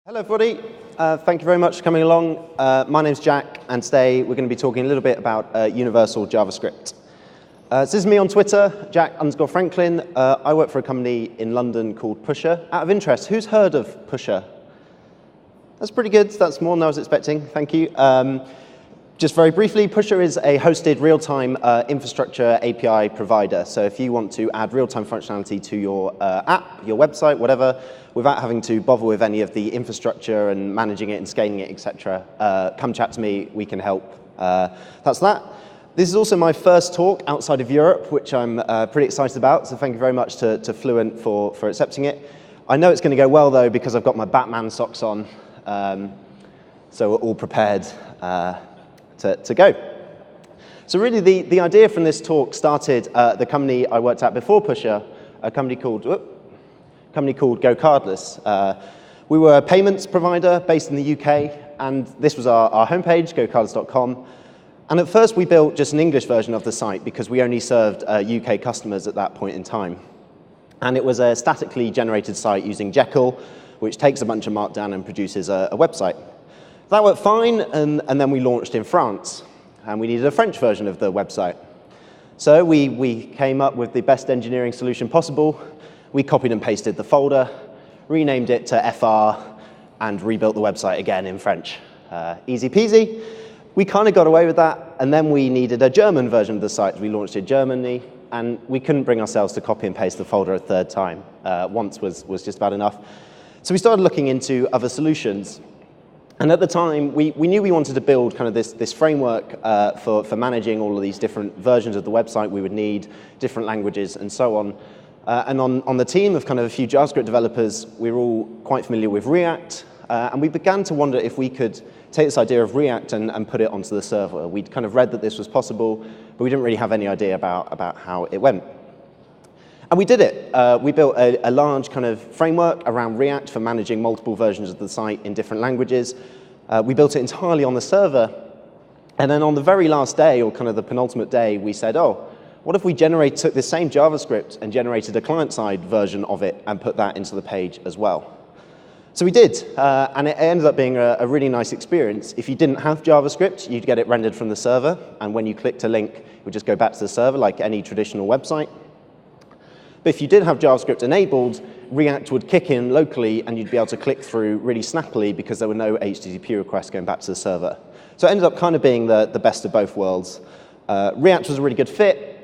Hello, everybody. Thank you very much for coming along. My name's Jack, and today we're going to be talking a little bit about universal JavaScript. So this is me on Twitter, Jack_Franklin. I work for a company in London called Pusher. Out of interest, who's heard of Pusher? That's pretty good. That's more than I was expecting. Thank you. Just very briefly, Pusher is a hosted real-time infrastructure API provider. So if you want to add real-time functionality to your app, your website, whatever, without having to bother with any of the infrastructure and managing it and scaling it, etc., come chat to me. We can help. That's that. This is also my first talk outside of Europe, which I'm pretty excited about. So thank you very much to Fluent for accepting it. I know it's going to go well, though, because I've got my Batman socks on. So we're all prepared to go. So really, the idea from this talk started at the company I worked at before Pusher, a company called GoCardless. We were a payments provider based in the UK, and this was our homepage, gocardless.com. And at first, we built just an English version of the site because we only served UK customers at that point in time. And it was a statically generated site using Jekyll, which takes a bunch of Markdown and produces a website. That worked fine, and then we launched in France, and we needed a French version of the website. So we came up with the best engineering solution possible. We copied and pasted the folder, renamed it to FR, and rebuilt the website again in French. Easy peasy. We kind of got away with that, and then we needed a German version of the site. We launched in Germany, and we couldn't bring ourselves to copy and paste the folder a third time. Once was just about enough. So we started looking into other solutions. And at the time, we knew we wanted to build kind of this framework for managing all of these different versions of the website we would need, different languages, and so on. And on the team of kind of a few JavaScript developers, we were all quite familiar with React. And we began to wonder if we could take this idea of React and put it onto the server. We'd kind of read that this was possible, but we didn't really have any idea about how it went. And we did it. We built a large kind of framework around React for managing multiple versions of the site in different languages. We built it entirely on the server. And then on the very last day, or kind of the penultimate day, we said, oh, what if we took this same JavaScript and generated a client-side version of it and put that into the page as well? So we did, and it ended up being a really nice experience. If you didn't have JavaScript, you'd get it rendered from the server, and when you clicked a link, it would just go back to the server like any traditional website. But if you did have JavaScript enabled, React would kick in locally, and you'd be able to click through really snappily because there were no HTTP requests going back to the server. So it ended up kind of being the best of both worlds. React was a really good fit,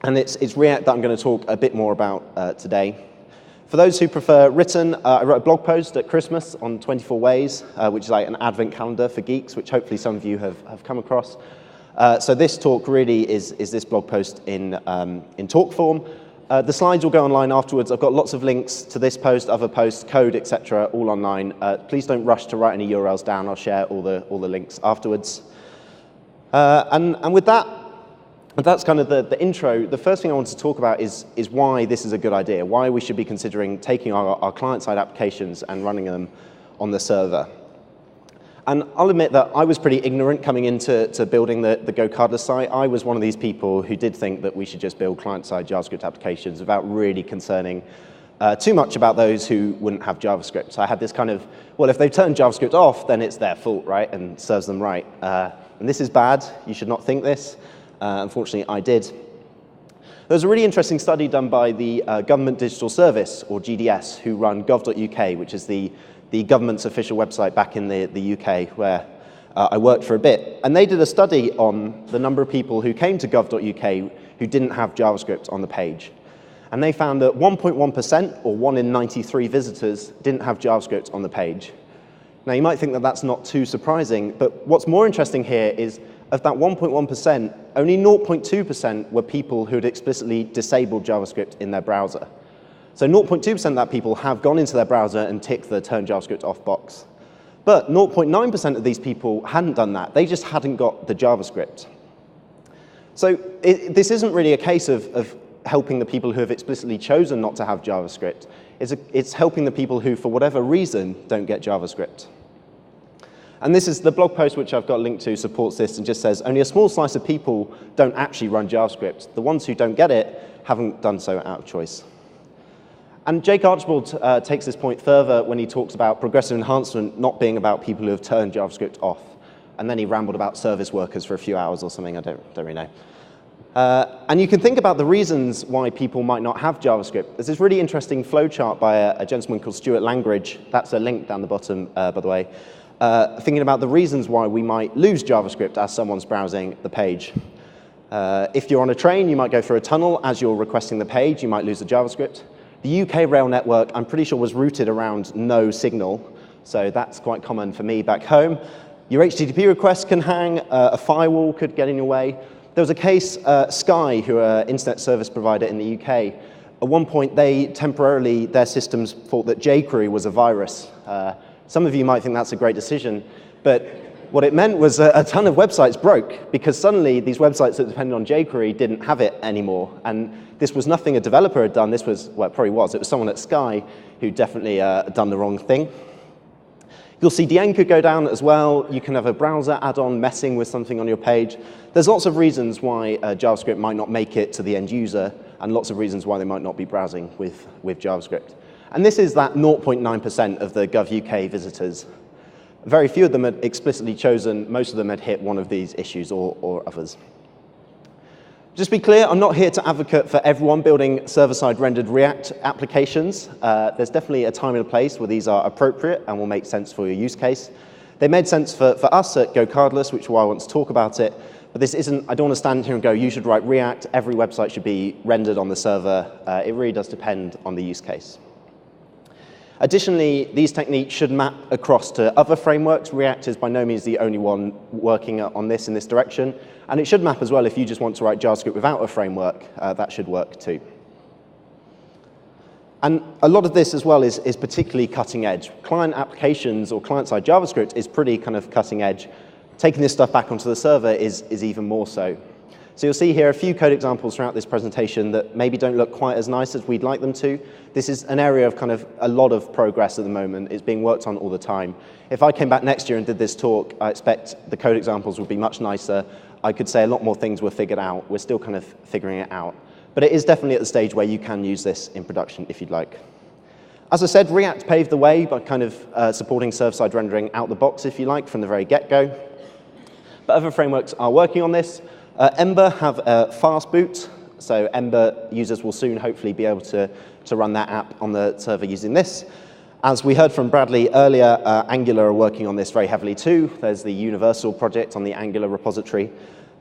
and it's React that I'm going to talk a bit more about today. For those who prefer written, I wrote a blog post at Christmas on 24 Ways, which is like an advent calendar for geeks, which hopefully some of you have come across. So this talk really is this blog post in talk form. The slides will go online afterwards. I've got lots of links to this post, other posts, code, etc., all online. Please don't rush to write any URLs down. I'll share all the links afterwards. And with that, that's kind of the intro. The first thing I want to talk about is why this is a good idea, why we should be considering taking our client-side applications and running them on the server. And I'll admit that I was pretty ignorant coming into building the GoCardless site. I was one of these people who did think that we should just build client-side JavaScript applications without really concerning too much about those who wouldn't have JavaScript. So I had this kind of, well, if they've turned JavaScript off, then it's their fault, right, and serves them right. And this is bad. You should not think this. Unfortunately, I did. There was a really interesting study done by the Government Digital Service, or GDS, who run gov.uk, which is the government's official website back in the UK, where I worked for a bit. And they did a study on the number of people who came to gov.uk who didn't have JavaScript on the page. And they found that 1.1%, or 1 in 93 visitors, didn't have JavaScript on the page. Now, you might think that that's not too surprising, but what's more interesting here is of that 1.1%, only 0.2% were people who had explicitly disabled JavaScript in their browser. So 0.2% of that people have gone into their browser and ticked the Turn JavaScript Off box. But 0.9% of these people hadn't done that. They just hadn't got the JavaScript. So this isn't really a case of helping the people who have explicitly chosen not to have JavaScript. It's helping the people who, for whatever reason, don't get JavaScript. And this is the blog post which I've got linked to supports this and just says only a small slice of people don't actually run JavaScript. The ones who don't get it haven't done so out of choice. And Jake Archibald takes this point further when he talks about progressive enhancement not being about people who have turned JavaScript off. And then he rambled about service workers for a few hours or something, I don't really know. And you can think about the reasons why people might not have JavaScript. There's this really interesting flowchart by a gentleman called Stuart Langridge. That's a link down the bottom, by the way. Thinking about the reasons why we might lose JavaScript as someone's browsing the page. If you're on a train, you might go through a tunnel. As you're requesting the page, you might lose the JavaScript. The UK rail network, I'm pretty sure, was routed around no signal. So that's quite common for me back home. Your HTTP requests can hang. A firewall could get in your way. There was a case, Sky, who are an internet service provider in the UK. At one point, their systems thought that jQuery was a virus. Some of you might think that's a great decision, but what it meant was a ton of websites broke because suddenly these websites that depended on jQuery didn't have it anymore. And this was nothing a developer had done. This was, well, it probably was. It was someone at Sky who definitely done the wrong thing. You'll see DN could go down as well. You can have a browser add-on messing with something on your page. There's lots of reasons why JavaScript might not make it to the end user, and lots of reasons why they might not be browsing with JavaScript. And this is that 0.9% of the Gov UK visitors. Very few of them had explicitly chosen. Most of them had hit one of these issues or others. Just be clear, I'm not here to advocate for everyone building server-side rendered React applications. There's definitely a time and a place where these are appropriate and will make sense for your use case. They made sense for us at GoCardless, which is why I want to talk about it. But this isn't, I don't want to stand here and go, you should write React. Every website should be rendered on the server. It really does depend on the use case. Additionally, these techniques should map across to other frameworks. React is by no means the only one working on this in this direction. And it should map as well if you just want to write JavaScript without a framework. That should work too. And a lot of this as well is particularly cutting edge. Client applications or client-side JavaScript is pretty kind of cutting edge. Taking this stuff back onto the server is even more so. So you'll see here a few code examples throughout this presentation that maybe don't look quite as nice as we'd like them to. This is an area of kind of a lot of progress at the moment. It's being worked on all the time. If I came back next year and did this talk, I expect the code examples would be much nicer. I could say a lot more things were figured out. We're still kind of figuring it out. But it is definitely at the stage where you can use this in production if you'd like. As I said, React paved the way by kind of supporting server-side rendering out the box, if you like, from the very get-go. But other frameworks are working on this. Ember have a fast boot, so Ember users will soon hopefully be able to run that app on the server using this. As we heard from Bradley earlier, Angular are working on this very heavily too. There's the Universal project on the Angular repository.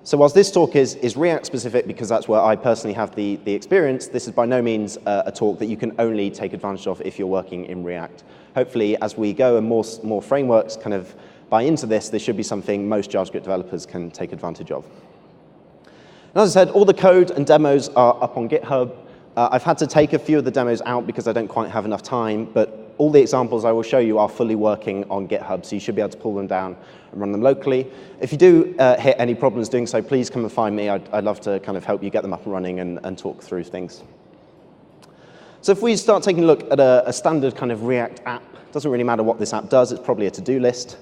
So whilst this talk is React specific because that's where I personally have the experience, this is by no means a talk that you can only take advantage of if you're working in React. Hopefully, as we go and more frameworks kind of buy into this should be something most JavaScript developers can take advantage of. And as I said, all the code and demos are up on GitHub. I've had to take a few of the demos out because I don't quite have enough time, but all the examples I will show you are fully working on GitHub, so you should be able to pull them down and run them locally. If you do hit any problems doing so, please come and find me. I'd love to kind of help you get them up and running and talk through things. So if we start taking a look at a standard kind of React app, it doesn't really matter what this app does, it's probably a to-do list.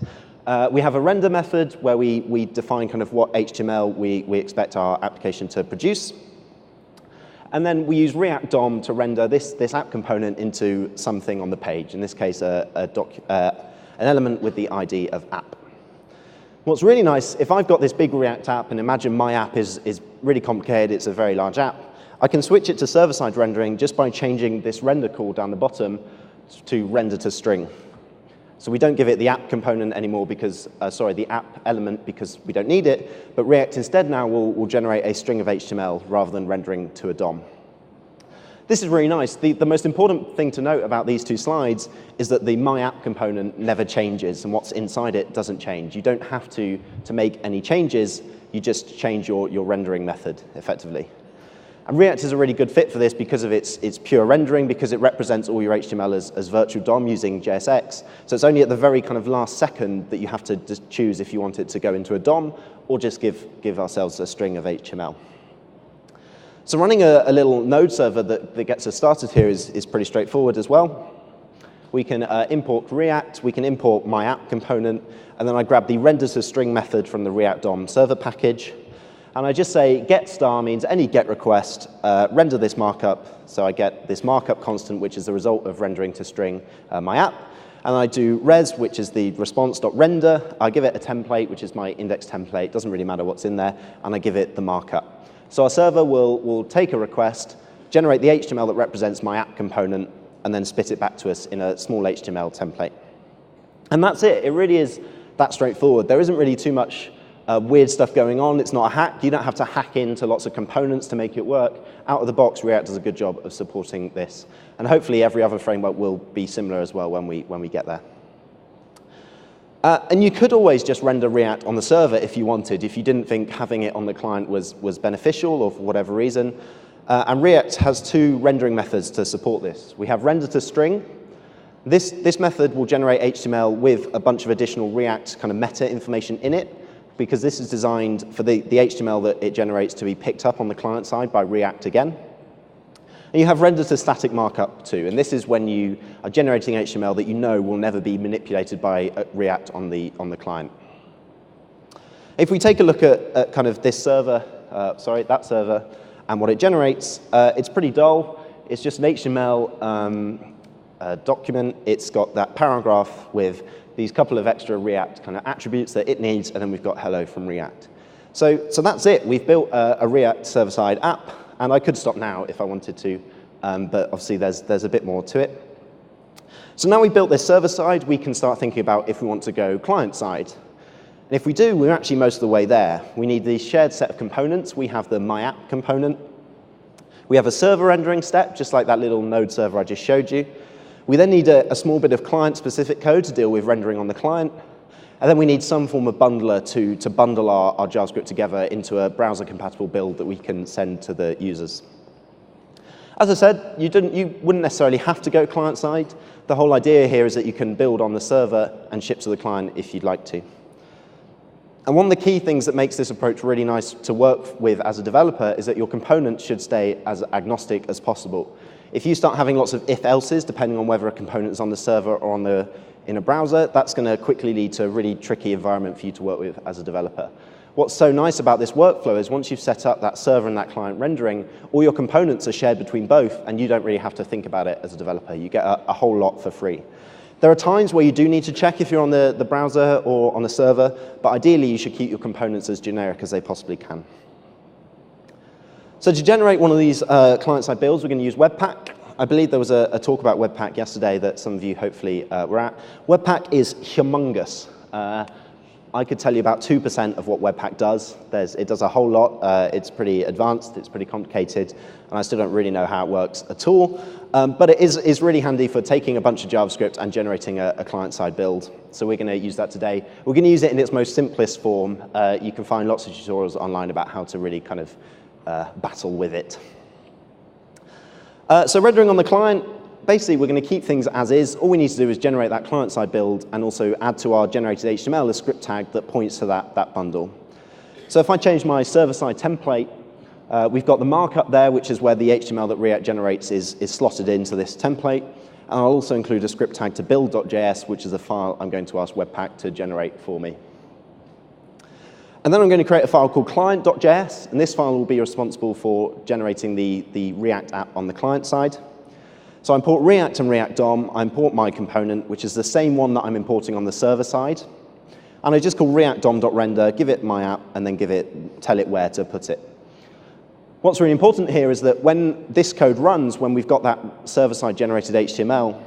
We have a render method where we define kind of what HTML we expect our application to produce. And then we use React DOM to render this app component into something on the page, in this case, an element with the ID of app. What's really nice, if I've got this big React app, and imagine my app is really complicated, it's a very large app, I can switch it to server-side rendering just by changing this render call down the bottom to render to string. So we don't give it the app component anymore because, the app element because we don't need it, but React instead now will generate a string of HTML rather than rendering to a DOM. This is really nice. The most important thing to note about these two slides is that the my app component never changes and what's inside it doesn't change. You don't have to make any changes, you just change your rendering method effectively. And React is a really good fit for this because of its pure rendering, because it represents all your HTML as virtual DOM using JSX. So it's only at the very kind of last second that you have to just choose if you want it to go into a DOM or just give ourselves a string of HTML. So running a little node server that gets us started here is pretty straightforward as well. We can import React, we can import my app component, and then I grab the render to string method from the React DOM server package. And I just say get star means any get request, render this markup. So I get this markup constant, which is the result of rendering to string my app. And I do res, which is the response.render. I give it a template, which is my index template. Doesn't really matter what's in there. And I give it the markup. So our server will take a request, generate the HTML that represents my app component, and then spit it back to us in a small HTML template. And that's it. It really is that straightforward. There isn't really too much weird stuff going on. It's not a hack. You don't have to hack into lots of components to make it work. Out of the box, React does a good job of supporting this. And hopefully every other framework will be similar as well when we get there. And you could always just render React on the server if you wanted, if you didn't think having it on the client was beneficial or for whatever reason. And React has two rendering methods to support this. We have render to string. This method will generate HTML with a bunch of additional React kind of meta information in it, because this is designed for the HTML that it generates to be picked up on the client side by React again. And you have render to static markup too, and this is when you are generating HTML that you know will never be manipulated by React on the client. If we take a look at kind of this server, that server, and what it generates, it's pretty dull. It's just an HTML document. It's got that paragraph with these couple of extra React kind of attributes that it needs, and then we've got hello from React. So that's it. We've built a React server-side app, and I could stop now if I wanted to, but obviously there's a bit more to it. So now we've built this server-side, we can start thinking about if we want to go client-side. And if we do, we're actually most of the way there. We need the shared set of components. We have the my app component. We have a server rendering step, just like that little node server I just showed you. We then need a small bit of client-specific code to deal with rendering on the client. And then we need some form of bundler to bundle our JavaScript together into a browser-compatible build that we can send to the users. As I said, you wouldn't necessarily have to go client-side. The whole idea here is that you can build on the server and ship to the client if you'd like to. And one of the key things that makes this approach really nice to work with as a developer is that your components should stay as agnostic as possible. If you start having lots of if-elses, depending on whether a component is on the server or in a browser, that's going to quickly lead to a really tricky environment for you to work with as a developer. What's so nice about this workflow is once you've set up that server and that client rendering, all your components are shared between both, and you don't really have to think about it as a developer. You get a whole lot for free. There are times where you do need to check if you're on the browser or on the server, but ideally you should keep your components as generic as they possibly can. So to generate one of these client-side builds, we're going to use Webpack. I believe there was a talk about Webpack yesterday that some of you hopefully were at. Webpack is humongous. I could tell you about 2% of what Webpack does. It does a whole lot. It's pretty advanced. It's pretty complicated. And I still don't really know how it works at all. But it is really handy for taking a bunch of JavaScript and generating a client-side build. So we're going to use that today. We're going to use it in its most simplest form. You can find lots of tutorials online about how to really kind of battle with it. So rendering on the client, basically we're going to keep things as is. All we need to do is generate that client-side build and also add to our generated HTML a script tag that points to that bundle. So if I change my server-side template, we've got the markup there, which is where the HTML that React generates is slotted into this template. And I'll also include a script tag to build.js, which is a file I'm going to ask Webpack to generate for me. And then I'm going to create a file called client.js, and this file will be responsible for generating the React app on the client side. So I import React and React DOM. I import my component, which is the same one that I'm importing on the server side. And I just call React DOM.render, give it my app, and then tell it where to put it. What's really important here is that when this code runs, when we've got that server-side generated HTML,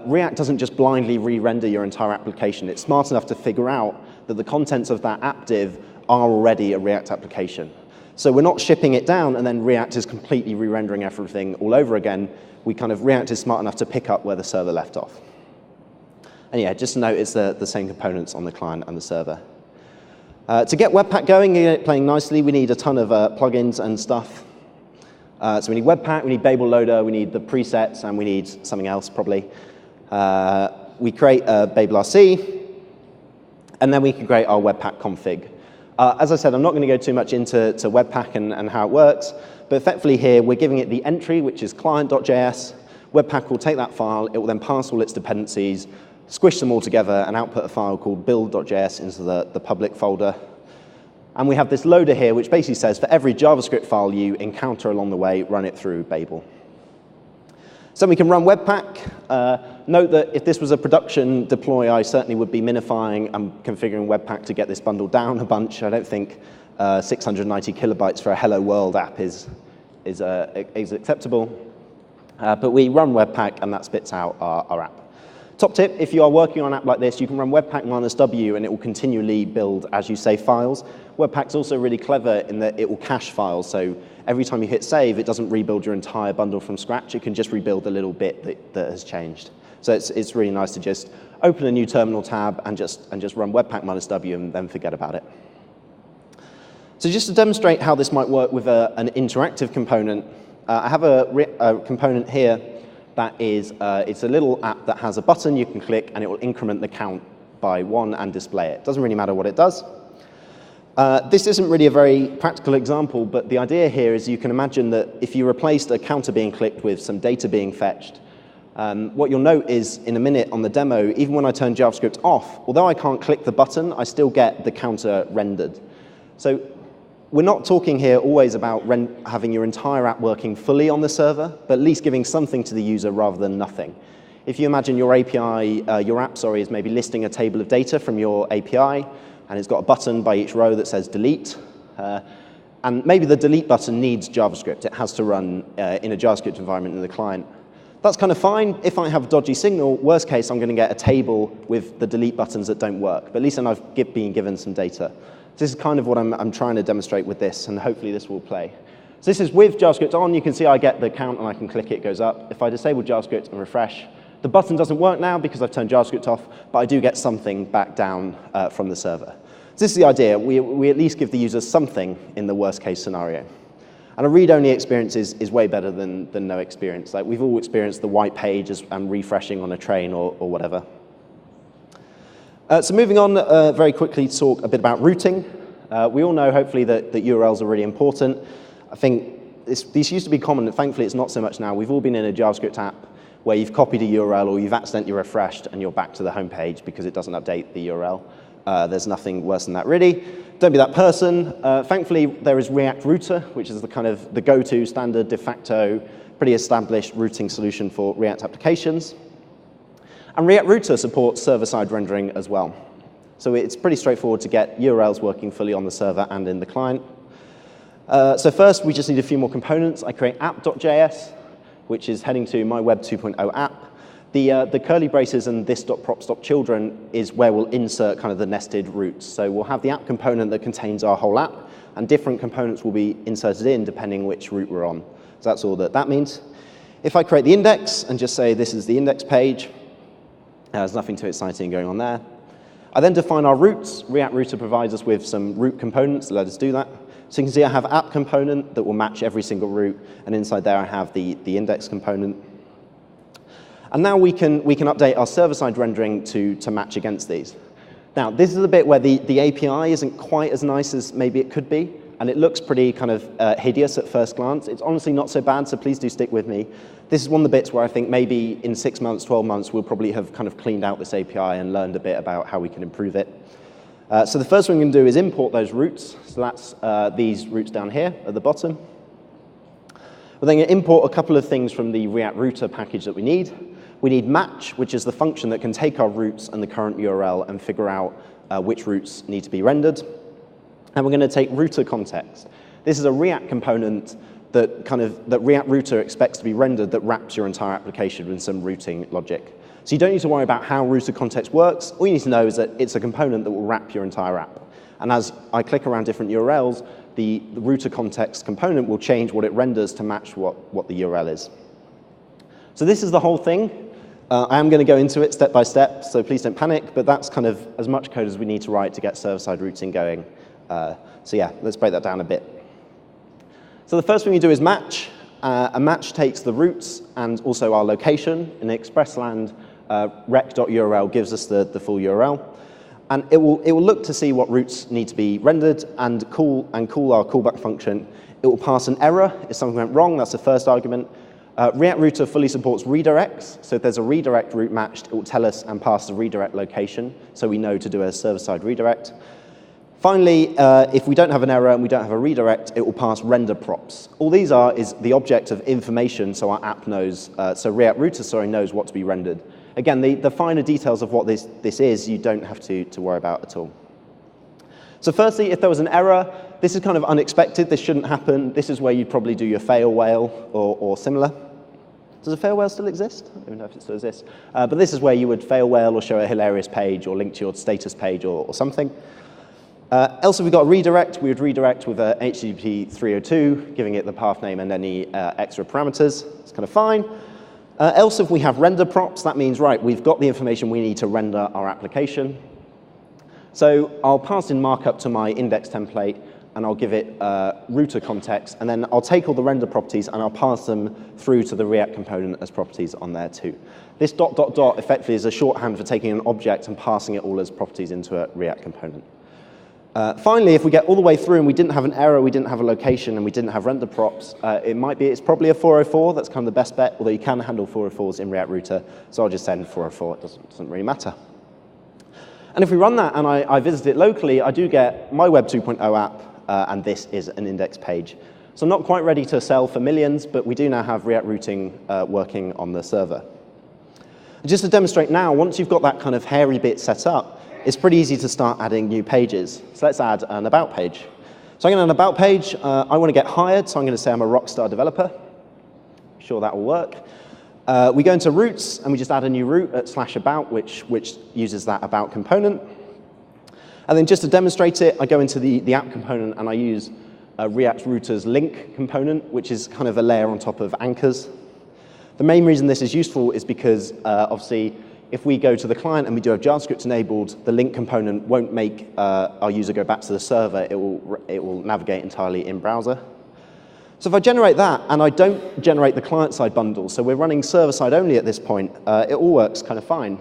React doesn't just blindly re-render your entire application. It's smart enough to figure out that the contents of that app div are already a React application. So we're not shipping it down and then React is completely re-rendering everything all over again. React is smart enough to pick up where the server left off. And yeah, just note it's the same components on the client and the server. To get Webpack going, get it playing nicely, we need a ton of plugins and stuff. So we need Webpack, we need Babel Loader, we need the presets, and we need something else probably. We create a Babel RC, and then we can create our Webpack config. As I said, I'm not going to go too much into Webpack and how it works, but effectively here we're giving it the entry, which is client.js. Webpack will take that file, it will then pass all its dependencies, squish them all together, and output a file called build.js into the public folder. And we have this loader here, which basically says for every JavaScript file you encounter along the way, run it through Babel. So we can run Webpack. Note that if this was a production deploy, I certainly would be minifying and configuring Webpack to get this bundle down a bunch. I don't think 690 kilobytes for a Hello World app is acceptable. But we run Webpack, and that spits out our app. Top tip, if you are working on an app like this, you can run Webpack -w, and it will continually build as you save files. Webpack's also really clever in that it will cache files, so every time you hit save, it doesn't rebuild your entire bundle from scratch. It can just rebuild a little bit that has changed. So it's really nice to just open a new terminal tab and just run Webpack -w and then forget about it. So just to demonstrate how this might work with an interactive component, I have a component here that is, it's a little app that has a button you can click, and it will increment the count by 1 and display it. Doesn't really matter what it does. This isn't really a very practical example, but the idea here is you can imagine that if you replaced a counter being clicked with some data being fetched, what you'll note is in a minute on the demo, even when I turn JavaScript off, although I can't click the button, I still get the counter rendered. So we're not talking here always about having your entire app working fully on the server, but at least giving something to the user rather than nothing. If you imagine your API, your app, is maybe listing a table of data from your API, and it's got a button by each row that says delete, and maybe the delete button needs JavaScript. It has to run in a JavaScript environment in the client. That's kind of fine. If I have a dodgy signal, worst case, I'm going to get a table with the delete buttons that don't work, but at least then I've been given some data. This is kind of what I'm trying to demonstrate with this, and hopefully this will play. So this is with JavaScript on. You can see I get the count, and I can click it, it goes up. If I disable JavaScript and refresh, the button doesn't work now because I've turned JavaScript off, but I do get something back down from the server. So this is the idea. We at least give the user something in the worst case scenario. And a read-only experience is way better than no experience. Like we've all experienced the white page and refreshing on a train or whatever. So moving on very quickly to talk a bit about routing. We all know, hopefully, that URLs are really important. I think these used to be common, and thankfully it's not so much now. We've all been in a JavaScript app where you've copied a URL or you've accidentally refreshed and you're back to the home page because it doesn't update the URL. There's nothing worse than that, really. Don't be that person. Thankfully, there is React Router, which is the kind of the go-to standard, de facto, pretty established routing solution for React applications. And React Router supports server-side rendering as well. So it's pretty straightforward to get URLs working fully on the server and in the client. So first, we just need a few more components. I create app.js, which is heading to my Web 2.0 app. The curly braces and this.prop.stop.children is where we'll insert kind of the nested routes. So we'll have the app component that contains our whole app, and different components will be inserted in depending which route we're on. So that's all that means. If I create the index and just say this is the index page, there's nothing too exciting going on there. I then define our routes. React Router provides us with some route components that let us do that. So you can see I have app component that will match every single route, and inside there I have the index component. And now we can update our server-side rendering to match against these. Now, this is the bit where the API isn't quite as nice as maybe it could be, and it looks pretty kind of hideous at first glance. It's honestly not so bad, so please do stick with me. This is one of the bits where I think maybe in 6 months, 12 months, we'll probably have kind of cleaned out this API and learned a bit about how we can improve it. So the first thing we can do is import those routes. So that's these routes down here at the bottom. We're then going to import a couple of things from the React Router package that we need. We need match, which is the function that can take our routes and the current URL and figure out which routes need to be rendered. And we're going to take router context. This is a React component that React Router expects to be rendered that wraps your entire application with some routing logic. So you don't need to worry about how router context works. All you need to know is that it's a component that will wrap your entire app. And as I click around different URLs, the router context component will change what it renders to match what the URL is. So this is the whole thing. I am going to go into it step by step, so please don't panic, but that's kind of as much code as we need to write to get server-side routing going. So yeah, let's break that down a bit. So the first thing we do is match. A match takes the routes and also our location. In expressland, rec.url gives us the full URL. And it will look to see what routes need to be rendered and call our callback function. It will pass an error if something went wrong. That's the first argument. React Router fully supports redirects. So if there's a redirect route matched, it will tell us and pass the redirect location, so we know to do a server-side redirect. Finally, if we don't have an error and we don't have a redirect, it will pass render props. All these is the object of information, so our app knows, so React Router, knows what to be rendered. Again, the finer details of what this is, you don't have to worry about at all. So firstly, if there was an error, this is kind of unexpected. This shouldn't happen. This is where you'd probably do your fail whale or similar. Does a fail whale still exist? I don't even know if it still exists. But this is where you would fail whale or show a hilarious page or link to your status page or something. Else, if we got a redirect, we would redirect with a HTTP 302, giving it the path name and any extra parameters. It's kind of fine. Else, if we have render props, that means, right, we've got the information we need to render our application. So I'll pass in markup to my index template, and I'll give it router context, and then I'll take all the render properties and I'll pass them through to the React component as properties on there too. This ... effectively is a shorthand for taking an object and passing it all as properties into a React component. Finally, if we get all the way through and we didn't have an error, we didn't have a location, and we didn't have render props, it's probably a 404. That's kind of the best bet, although you can handle 404s in React Router, so I'll just send 404. It doesn't really matter. And if we run that and I visit it locally, I do get my Web 2.0 app, and this is an index page. So I'm not quite ready to sell for millions, but we do now have React routing working on the server. And just to demonstrate now, once you've got that kind of hairy bit set up, it's pretty easy to start adding new pages. So let's add an about page. So I'm going to add an about page. I want to get hired, so I'm going to say I'm a rockstar developer. I'm sure that will work. We go into routes, and we just add a new route at /about, which uses that about component. And then just to demonstrate it, I go into the app component, and I use React Router's link component, which is kind of a layer on top of anchors. The main reason this is useful is because, obviously, if we go to the client and we do have JavaScript enabled, the link component won't make our user go back to the server. It will navigate entirely in browser. So if I generate that, and I don't generate the client-side bundle, so we're running server-side only at this point, it all works kind of fine.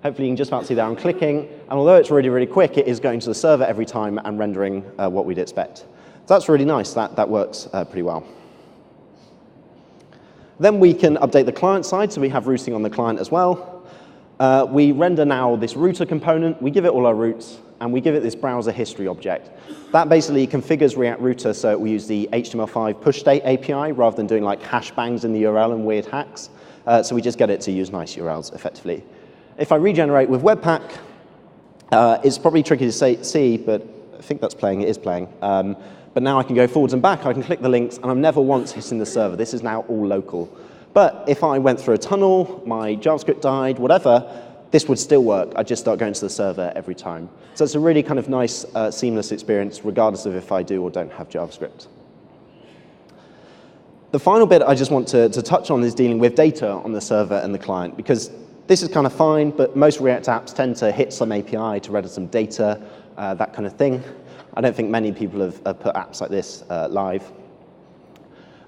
Hopefully you can just about see that I'm clicking, and although it's really, really quick, it is going to the server every time and rendering what we'd expect. So that's really nice. That works pretty well. Then we can update the client side, so we have routing on the client as well. We render now this router component, we give it all our routes, and we give it this browser history object. That basically configures React Router so it will use the HTML5 push state API rather than doing like hash bangs in the URL and weird hacks. So we just get it to use nice URLs effectively. If I regenerate with Webpack, it's probably tricky to see, but I think that's playing, it is playing. But now I can go forwards and back, I can click the links, and I'm never once hitting the server. This is now all local. But if I went through a tunnel, my JavaScript died, whatever, this would still work. I'd just start going to the server every time. So it's a really kind of nice, seamless experience, regardless of if I do or don't have JavaScript. The final bit I just want to touch on is dealing with data on the server and the client, because this is kind of fine, but most React apps tend to hit some API to render some data, that kind of thing. I don't think many people have put apps like this live.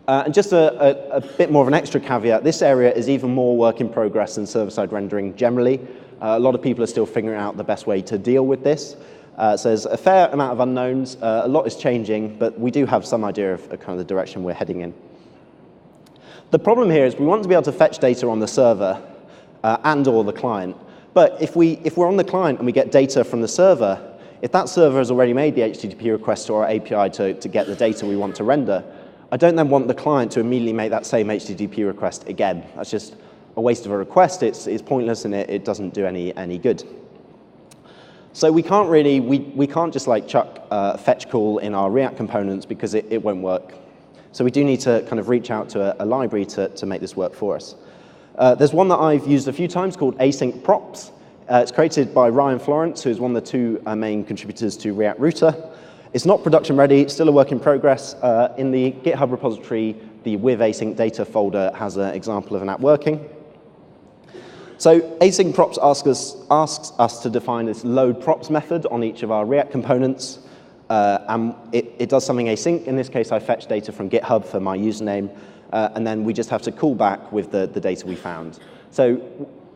And just a bit more of an extra caveat, this area is even more work in progress than server-side rendering generally. A lot of people are still figuring out the best way to deal with this. So there's a fair amount of unknowns. A lot is changing, but we do have some idea of kind of the direction we're heading in. The problem here is we want to be able to fetch data on the server and or the client. But if we're on the client and we get data from the server, if that server has already made the HTTP request to our API to get the data we want to render, I don't then want the client to immediately make that same HTTP request again. That's just a waste of a request. It's pointless, and it doesn't do any good. So we can't really, we can't just like chuck fetch call in our React components because it won't work. So we do need to kind of reach out to a library to make this work for us. There's one that I've used a few times called async props. It's created by Ryan Florence, who's one of the two main contributors to React Router. It's not production ready, it's still a work in progress. In the GitHub repository, the with async data folder has an example of an app working. So async props asks us to define this load props method on each of our React components. And it does something async. In this case, I fetch data from GitHub for my username, and then we just have to call back with the data we found. So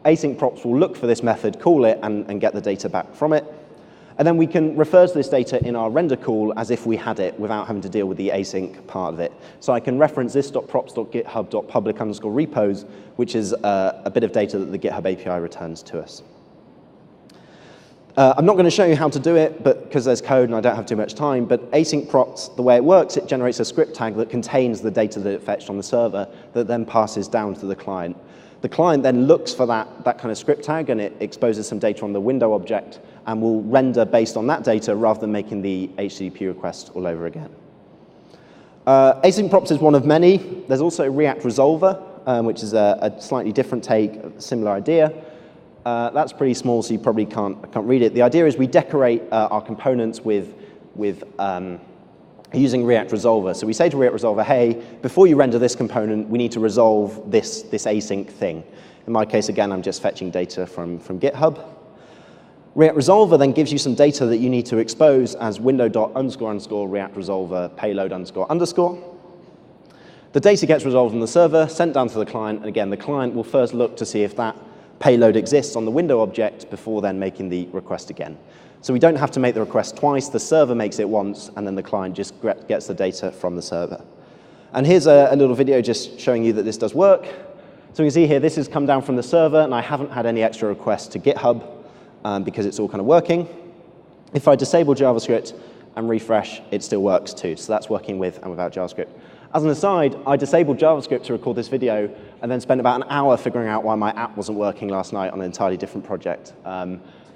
async props will look for this method, call it, and get the data back from it. And then we can refer to this data in our render call as if we had it without having to deal with the async part of it. So I can reference this.props.github.public_repos, which is a bit of data that the GitHub API returns to us. I'm not going to show you how to do it because there's code and I don't have too much time, but async props, the way it works, it generates a script tag that contains the data that it fetched on the server that then passes down to the client. The client then looks for that kind of script tag and it exposes some data on the window object and will render based on that data rather than making the HTTP request all over again. Async props is one of many. There's also React Resolver, which is a slightly different take, a similar idea. That's pretty small, so you probably can't read it. The idea is we decorate our components with using React Resolver. So we say to React Resolver, hey, before you render this component, we need to resolve this async thing. In my case, again, I'm just fetching data from GitHub. React Resolver then gives you some data that you need to expose as window.__React Resolver payload__. The data gets resolved on the server, sent down to the client, and again, the client will first look to see if that payload exists on the window object before then making the request again. So we don't have to make the request twice. The server makes it once, and then the client just gets the data from the server. And here's a little video just showing you that this does work. So you can see here, this has come down from the server, and I haven't had any extra requests to GitHub because it's all kind of working. If I disable JavaScript and refresh, it still works too. So that's working with and without JavaScript. As an aside, I disabled JavaScript to record this video and then spent about an hour figuring out why my app wasn't working last night on an entirely different project.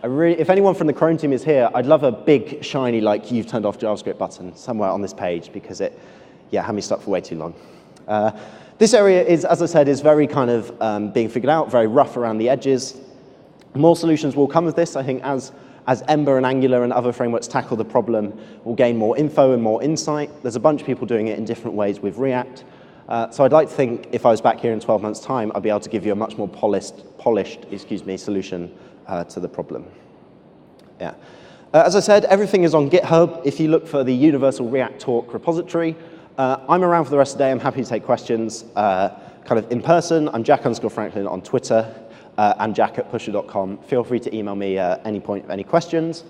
If anyone from the Chrome team is here, I'd love a big, shiny, like, you've turned off JavaScript button somewhere on this page because it had me stuck for way too long. This area is, as I said, is very kind of being figured out, very rough around the edges. More solutions will come of this, I think, as Ember and Angular and other frameworks tackle the problem, we'll gain more info and more insight. There's a bunch of people doing it in different ways with React. So I'd like to think if I was back here in 12 months' time, I'd be able to give you a much more polished solution to the problem. Yeah. As I said, everything is on GitHub. If you look for the Universal React Talk repository, I'm around for the rest of the day. I'm happy to take questions kind of in person. I'm Jack_Franklin on Twitter. And jack@pusher.com. Feel free to email me at any point of any questions.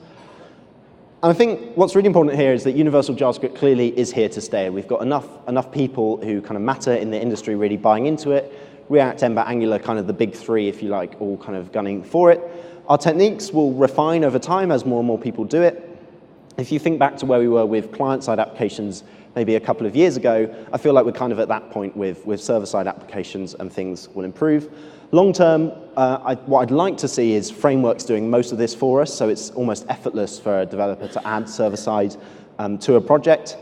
And I think what's really important here is that Universal JavaScript clearly is here to stay. We've got enough people who kind of matter in the industry really buying into it. React, Ember, Angular, kind of the big three, if you like, all kind of gunning for it. Our techniques will refine over time as more and more people do it. If you think back to where we were with client-side applications maybe a couple of years ago, I feel like we're kind of at that point with server-side applications and things will improve. Long term, what I'd like to see is frameworks doing most of this for us, so it's almost effortless for a developer to add server-side to a project.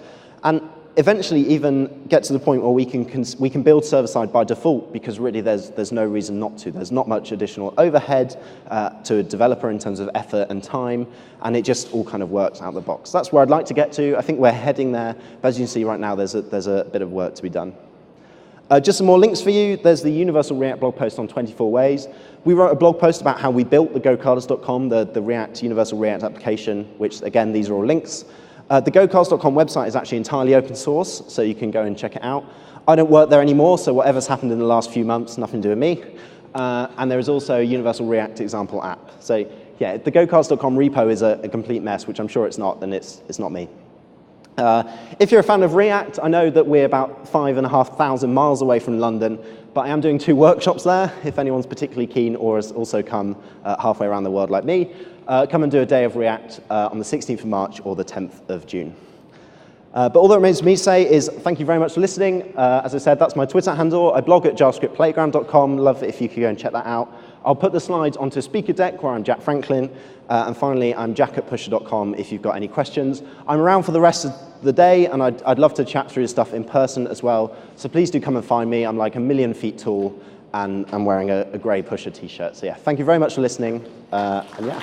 And eventually even get to the point where we can build server-side by default because really there's no reason not to. There's not much additional overhead to a developer in terms of effort and time, and it just all kind of works out of the box. That's where I'd like to get to. I think we're heading there, but as you can see right now, there's a bit of work to be done. Just some more links for you. There's the Universal React blog post on 24 ways. We wrote a blog post about how we built the GoCardless.com, the React Universal React application, which, again, these are all links. The GoCardless.com website is actually entirely open source, so you can go and check it out. I don't work there anymore, so whatever's happened in the last few months, nothing to do with me. And there is also a Universal React example app. So, yeah, the GoCardless.com repo is a complete mess, which I'm sure it's not, then it's not me. If you're a fan of React, I know that we're about 5,500 miles away from London, but I am doing 2 workshops there, if anyone's particularly keen or has also come halfway around the world like me. Come and do a day of React on the 16th of March or the 10th of June. But all that remains for me to say is thank you very much for listening. As I said, that's my Twitter handle. I blog at javascriptplayground.com. Love it if you could go and check that out. I'll put the slides onto Speaker Deck, where I'm Jack Franklin. And finally, I'm jack@pusher.com if you've got any questions. I'm around for the rest of the day, and I'd love to chat through this stuff in person as well. So please do come and find me. I'm like 1,000,000 feet tall, and I'm wearing a grey Pusher t-shirt. So yeah, thank you very much for listening. And yeah.